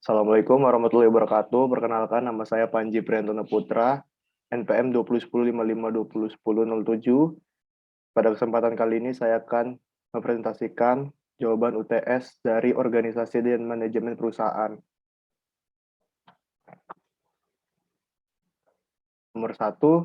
Assalamualaikum warahmatullahi wabarakatuh. Perkenalkan, nama saya Panji Priantono Putra, NPM 201055201007. Pada kesempatan kali ini saya akan mempresentasikan jawaban UTS dari Organisasi dan Manajemen Perusahaan. Nomor 1,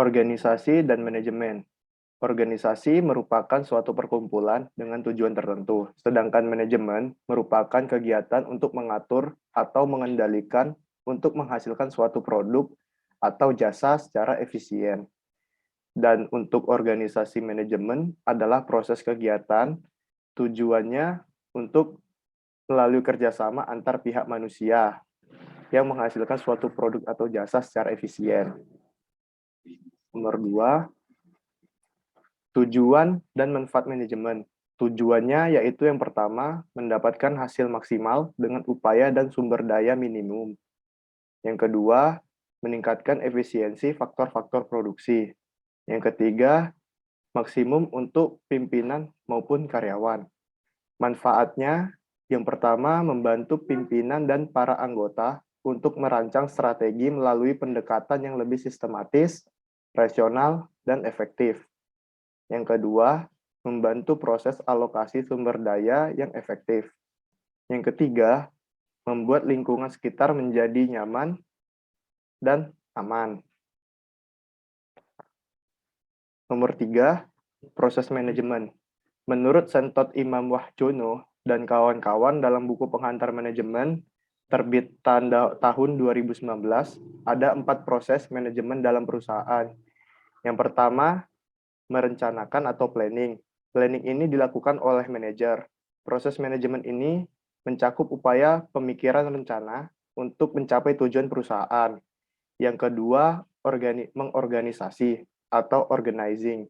organisasi dan manajemen. Organisasi merupakan suatu perkumpulan dengan tujuan tertentu, sedangkan manajemen merupakan kegiatan untuk mengatur atau mengendalikan untuk menghasilkan suatu produk atau jasa secara efisien. Dan untuk organisasi manajemen adalah proses kegiatan, tujuannya untuk melalui kerjasama antar pihak manusia yang menghasilkan suatu produk atau jasa secara efisien. Nomor 2, tujuan dan manfaat manajemen. Tujuannya yaitu yang pertama, mendapatkan hasil maksimal dengan upaya dan sumber daya minimum. Yang kedua, meningkatkan efisiensi faktor-faktor produksi. Yang ketiga, maksimum untuk pimpinan maupun karyawan. Manfaatnya, yang pertama, membantu pimpinan dan para anggota untuk merancang strategi melalui pendekatan yang lebih sistematis, rasional, dan efektif. Yang kedua, membantu proses alokasi sumber daya yang efektif. Yang ketiga, membuat lingkungan sekitar menjadi nyaman dan aman. Nomor 3, proses manajemen. Menurut Sentot Imam Wahjono dan kawan-kawan dalam buku Penghantar Manajemen, terbit tahun 2019, ada 4 proses manajemen dalam perusahaan. Yang pertama, merencanakan atau planning. Planning ini dilakukan oleh manajer. Proses manajemen ini mencakup upaya pemikiran rencana untuk mencapai tujuan perusahaan. Yang kedua, mengorganisasi atau organizing,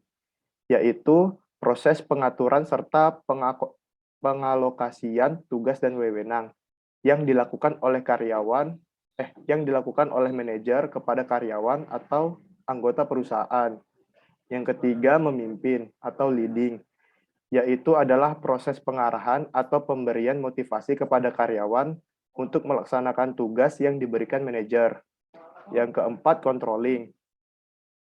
yaitu proses pengaturan serta pengalokasian tugas dan wewenang yang dilakukan oleh manajer kepada karyawan atau anggota perusahaan. Yang ketiga, memimpin atau leading, yaitu adalah proses pengarahan atau pemberian motivasi kepada karyawan untuk melaksanakan tugas yang diberikan manajer. Yang keempat, controlling.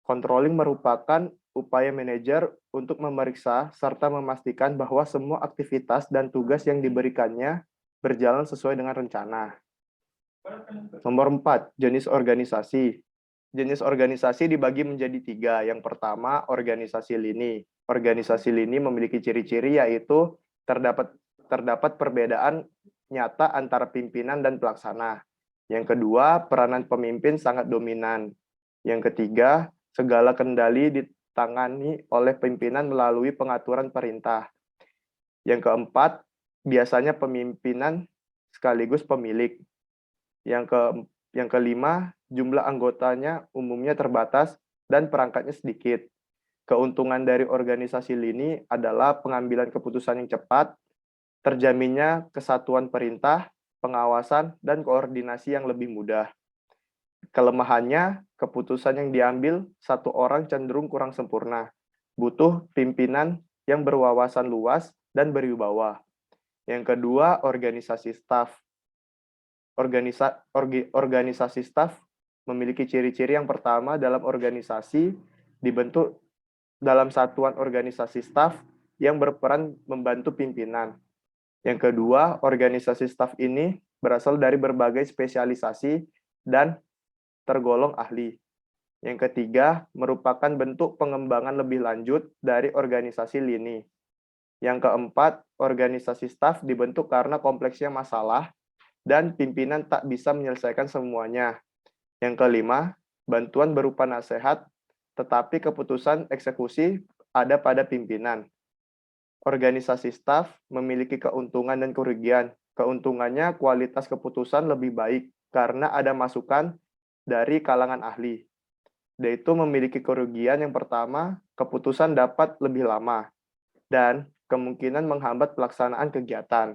Controlling merupakan upaya manajer untuk memeriksa serta memastikan bahwa semua aktivitas dan tugas yang diberikannya berjalan sesuai dengan rencana. Nomor 4, jenis organisasi. Jenis organisasi dibagi menjadi 3. Yang pertama, organisasi lini. Organisasi lini memiliki ciri-ciri yaitu terdapat perbedaan nyata antara pimpinan dan pelaksana. Yang kedua, peranan pemimpin sangat dominan. Yang ketiga, segala kendali ditangani oleh pimpinan melalui pengaturan perintah. Yang keempat, biasanya pemimpinan sekaligus pemilik. Yang kelima, jumlah anggotanya umumnya terbatas dan perangkatnya sedikit. Keuntungan dari organisasi lini adalah pengambilan keputusan yang cepat, terjaminnya kesatuan perintah, pengawasan, dan koordinasi yang lebih mudah. Kelemahannya, keputusan yang diambil satu orang cenderung kurang sempurna. Butuh pimpinan yang berwawasan luas dan berwibawa. Yang kedua, organisasi staf. Organisasi staf memiliki ciri-ciri yang pertama dalam organisasi dibentuk dalam satuan organisasi staf yang berperan membantu pimpinan. Yang kedua, organisasi staf ini berasal dari berbagai spesialisasi dan tergolong ahli. Yang ketiga, merupakan bentuk pengembangan lebih lanjut dari organisasi lini. Yang keempat, organisasi staf dibentuk karena kompleksnya masalah dan pimpinan tak bisa menyelesaikan semuanya. Yang kelima, bantuan berupa nasihat, tetapi keputusan eksekusi ada pada pimpinan. Organisasi staf memiliki keuntungan dan kerugian. Keuntungannya kualitas keputusan lebih baik karena ada masukan dari kalangan ahli. Yaitu memiliki kerugian yang pertama, keputusan dapat lebih lama, dan kemungkinan menghambat pelaksanaan kegiatan.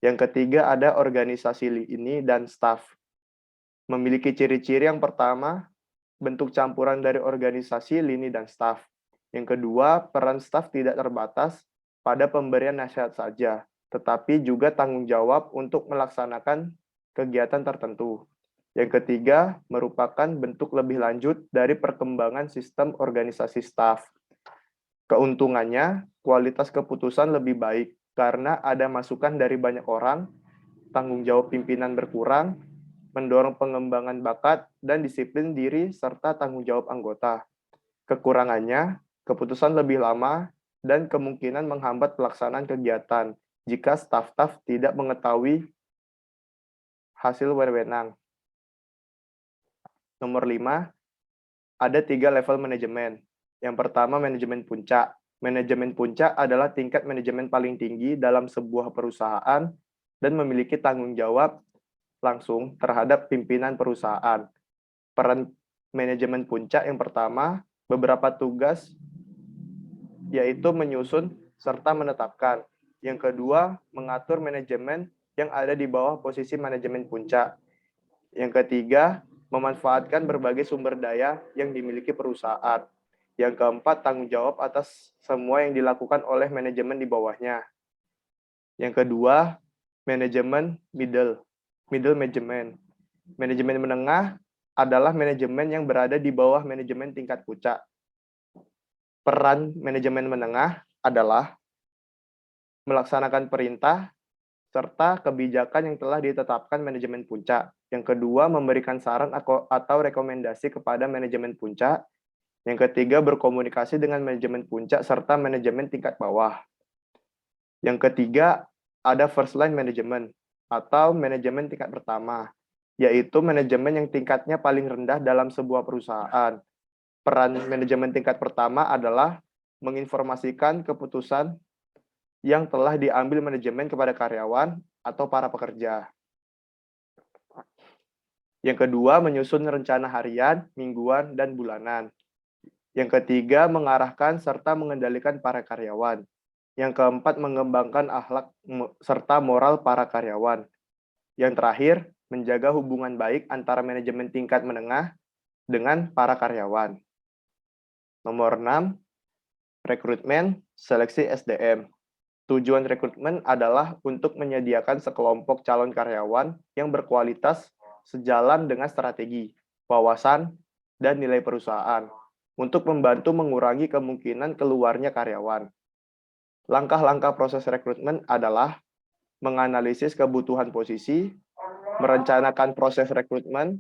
Yang ketiga ada organisasi ini dan staf. Memiliki ciri-ciri yang pertama, bentuk campuran dari organisasi, lini, dan staf. Yang kedua, peran staf tidak terbatas pada pemberian nasihat saja. tetapi juga tanggung jawab untuk melaksanakan kegiatan tertentu. Yang ketiga, merupakan bentuk lebih lanjut dari perkembangan sistem organisasi staf. Keuntungannya, kualitas keputusan lebih baik karena ada masukan dari banyak orang, tanggung jawab pimpinan berkurang, mendorong pengembangan bakat dan disiplin diri serta tanggung jawab anggota. Kekurangannya, keputusan lebih lama dan kemungkinan menghambat pelaksanaan kegiatan jika staf-staf tidak mengetahui hasil wewenang. Nomor 5, ada 3 level manajemen. Yang pertama, manajemen puncak. Manajemen puncak adalah tingkat manajemen paling tinggi dalam sebuah perusahaan dan memiliki tanggung jawab langsung terhadap pimpinan perusahaan. Peran manajemen puncak yang pertama, beberapa tugas yaitu menyusun serta menetapkan. Yang kedua, mengatur manajemen yang ada di bawah posisi manajemen puncak. Yang ketiga, memanfaatkan berbagai sumber daya yang dimiliki perusahaan. Yang keempat, tanggung jawab atas semua yang dilakukan oleh manajemen di bawahnya. Yang kedua, manajemen middle management. Manajemen menengah adalah manajemen yang berada di bawah manajemen tingkat puncak. Peran manajemen menengah adalah melaksanakan perintah serta kebijakan yang telah ditetapkan manajemen puncak. Yang kedua, memberikan saran atau rekomendasi kepada manajemen puncak. Yang ketiga, berkomunikasi dengan manajemen puncak serta manajemen tingkat bawah. Yang ketiga, ada first line management atau manajemen tingkat pertama, yaitu manajemen yang tingkatnya paling rendah dalam sebuah perusahaan. Peran manajemen tingkat pertama adalah menginformasikan keputusan yang telah diambil manajemen kepada karyawan atau para pekerja. Yang kedua, menyusun rencana harian, mingguan, dan bulanan. Yang ketiga, mengarahkan serta mengendalikan para karyawan. Yang keempat, mengembangkan akhlak serta moral para karyawan. Yang terakhir, menjaga hubungan baik antara manajemen tingkat menengah dengan para karyawan. Nomor 6, rekrutmen, seleksi SDM. Tujuan rekrutmen adalah untuk menyediakan sekelompok calon karyawan yang berkualitas sejalan dengan strategi, wawasan, dan nilai perusahaan untuk membantu mengurangi kemungkinan keluarnya karyawan. Langkah-langkah proses rekrutmen adalah menganalisis kebutuhan posisi, merencanakan proses rekrutmen,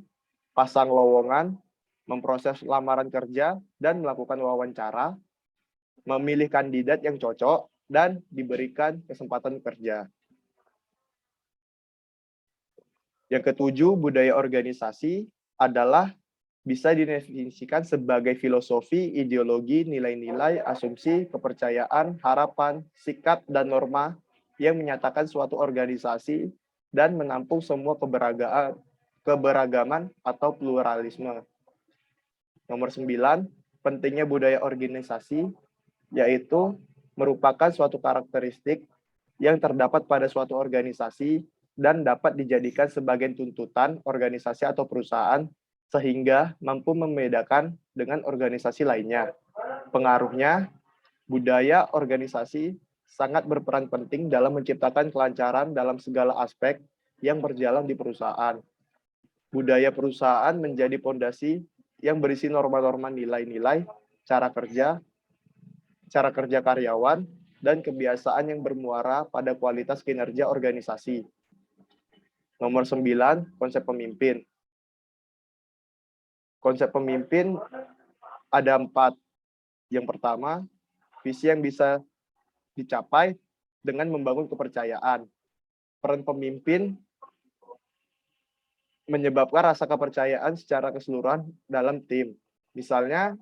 pasang lowongan, memproses lamaran kerja, dan melakukan wawancara, memilih kandidat yang cocok, dan diberikan kesempatan kerja. Yang ketujuh, budaya organisasi adalah bisa didefinisikan sebagai filosofi, ideologi, nilai-nilai, asumsi, kepercayaan, harapan, sikap, dan norma yang menyatakan suatu organisasi dan menampung semua keberagaman atau pluralisme. Nomor 9, pentingnya budaya organisasi, yaitu merupakan suatu karakteristik yang terdapat pada suatu organisasi dan dapat dijadikan sebagai tuntutan organisasi atau perusahaan sehingga mampu membedakan dengan organisasi lainnya. Pengaruhnya, budaya organisasi sangat berperan penting dalam menciptakan kelancaran dalam segala aspek yang berjalan di perusahaan. Budaya perusahaan menjadi fondasi yang berisi norma-norma nilai-nilai, cara kerja karyawan, dan kebiasaan yang bermuara pada kualitas kinerja organisasi. Nomor 9, konsep pemimpin. Konsep pemimpin ada 4. Yang pertama, visi yang bisa dicapai dengan membangun kepercayaan. Peran pemimpin menyebabkan rasa kepercayaan secara keseluruhan dalam tim. Misalnya,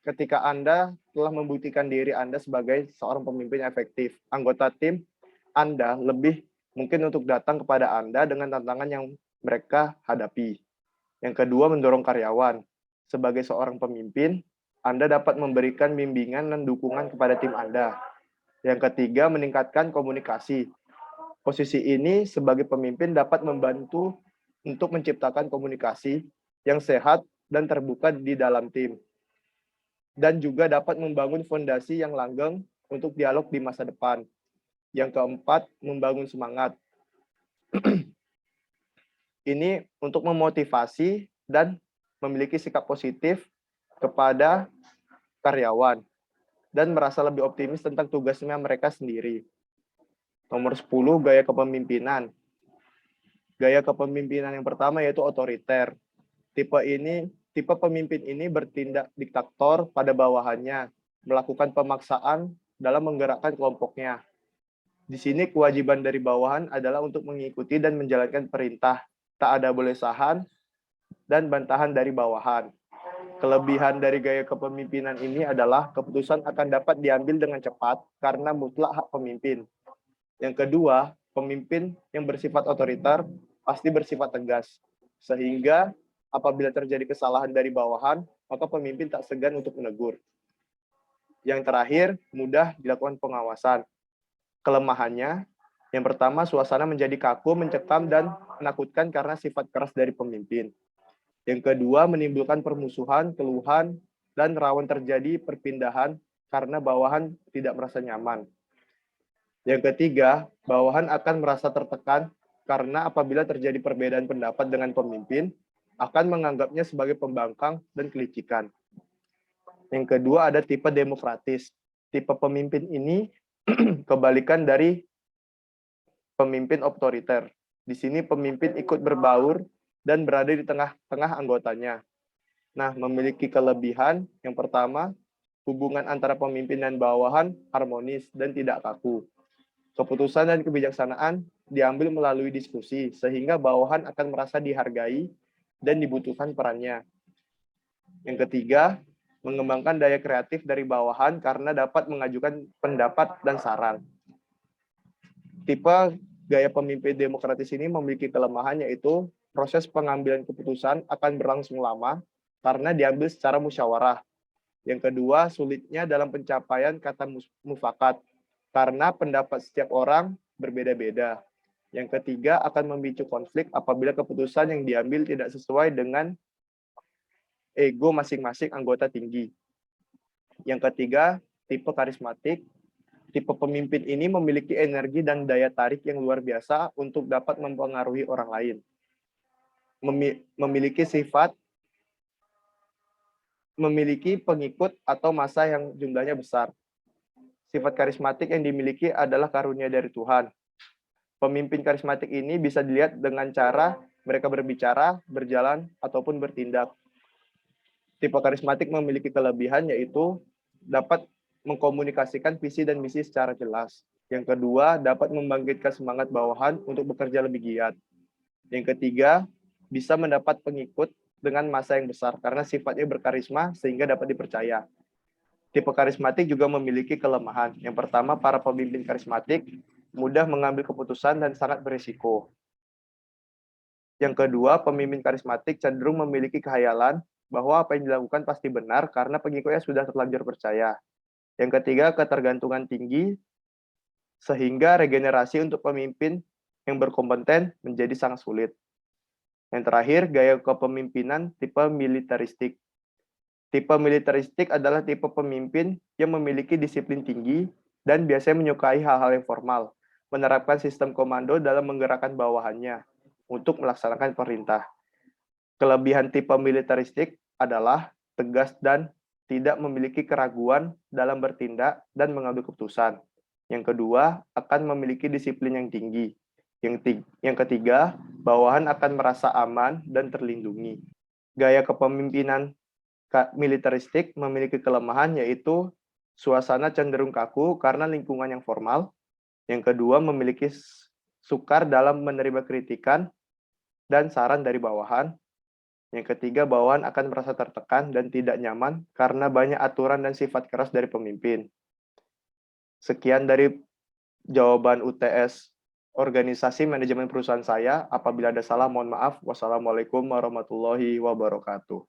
ketika Anda telah membuktikan diri Anda sebagai seorang pemimpin efektif, anggota tim Anda lebih mungkin untuk datang kepada Anda dengan tantangan yang mereka hadapi. Yang kedua, mendorong karyawan. Sebagai seorang pemimpin, Anda dapat memberikan bimbingan dan dukungan kepada tim Anda. Yang ketiga, meningkatkan komunikasi. Posisi ini sebagai pemimpin dapat membantu untuk menciptakan komunikasi yang sehat dan terbuka di dalam tim. Dan juga dapat membangun fondasi yang langgeng untuk dialog di masa depan. Yang keempat, membangun semangat. Ini untuk memotivasi dan memiliki sikap positif kepada karyawan dan merasa lebih optimis tentang tugasnya mereka sendiri. Nomor 10, gaya kepemimpinan. Gaya kepemimpinan yang pertama yaitu otoriter. Tipe pemimpin ini bertindak diktator pada bawahannya, melakukan pemaksaan dalam menggerakkan kelompoknya. Di sini kewajiban dari bawahan adalah untuk mengikuti dan menjalankan perintah. Tak ada bolesahan dan bantahan dari bawahan. Kelebihan dari gaya kepemimpinan ini adalah keputusan akan dapat diambil dengan cepat karena mutlak hak pemimpin. Yang kedua, pemimpin yang bersifat otoriter pasti bersifat tegas. Sehingga apabila terjadi kesalahan dari bawahan, maka pemimpin tak segan untuk menegur. Yang terakhir, mudah dilakukan pengawasan. Kelemahannya, yang pertama, suasana menjadi kaku, mencekam, dan menakutkan karena sifat keras dari pemimpin. Yang kedua, menimbulkan permusuhan, keluhan, dan rawan terjadi perpindahan karena bawahan tidak merasa nyaman. Yang ketiga, bawahan akan merasa tertekan karena apabila terjadi perbedaan pendapat dengan pemimpin, akan menganggapnya sebagai pembangkang dan kelicikan. Yang kedua, ada tipe demokratis. Tipe pemimpin ini kebalikan dari pemimpin otoriter. Di sini pemimpin ikut berbaur dan berada di tengah-tengah anggotanya. Nah, memiliki kelebihan yang pertama, hubungan antara pemimpin dan bawahan harmonis dan tidak kaku. Keputusan dan kebijaksanaan diambil melalui diskusi, sehingga bawahan akan merasa dihargai dan dibutuhkan perannya. Yang ketiga, mengembangkan daya kreatif dari bawahan karena dapat mengajukan pendapat dan saran. Tipe gaya pemimpin demokratis ini memiliki kelemahan, yaitu proses pengambilan keputusan akan berlangsung lama karena diambil secara musyawarah. Yang kedua, sulitnya dalam pencapaian kata mufakat karena pendapat setiap orang berbeda-beda. Yang ketiga, akan memicu konflik apabila keputusan yang diambil tidak sesuai dengan ego masing-masing anggota tinggi. Yang ketiga, tipe karismatik. Tipe pemimpin ini memiliki energi dan daya tarik yang luar biasa untuk dapat mempengaruhi orang lain. Memiliki pengikut atau massa yang jumlahnya besar. Sifat karismatik yang dimiliki adalah karunia dari Tuhan. Pemimpin karismatik ini bisa dilihat dengan cara mereka berbicara, berjalan, ataupun bertindak. Tipe karismatik memiliki kelebihan, yaitu dapat mengkomunikasikan visi dan misi secara jelas. Yang kedua, dapat membangkitkan semangat bawahan untuk bekerja lebih giat. Yang ketiga, bisa mendapat pengikut dengan massa yang besar karena sifatnya berkarisma sehingga dapat dipercaya. Tipe karismatik juga memiliki kelemahan. Yang pertama, para pemimpin karismatik mudah mengambil keputusan dan sangat berisiko. Yang kedua, pemimpin karismatik cenderung memiliki khayalan bahwa apa yang dilakukan pasti benar karena pengikutnya sudah terlanjur percaya. Yang ketiga, ketergantungan tinggi, sehingga regenerasi untuk pemimpin yang berkompeten menjadi sangat sulit. Yang terakhir, gaya kepemimpinan tipe militeristik. Tipe militeristik adalah tipe pemimpin yang memiliki disiplin tinggi dan biasanya menyukai hal-hal yang formal, menerapkan sistem komando dalam menggerakkan bawahannya untuk melaksanakan perintah. Kelebihan tipe militeristik adalah tegas dan tidak memiliki keraguan dalam bertindak dan mengambil keputusan. Yang kedua, akan memiliki disiplin yang tinggi. Yang ketiga, bawahan akan merasa aman dan terlindungi. Gaya kepemimpinan militeristik memiliki kelemahan, yaitu suasana cenderung kaku karena lingkungan yang formal. Yang kedua, memiliki sukar dalam menerima kritikan dan saran dari bawahan. Yang ketiga, bawahan akan merasa tertekan dan tidak nyaman karena banyak aturan dan sifat keras dari pemimpin. Sekian dari jawaban UTS Organisasi Manajemen Perusahaan saya. Apabila ada salah, mohon maaf. Wassalamualaikum warahmatullahi wabarakatuh.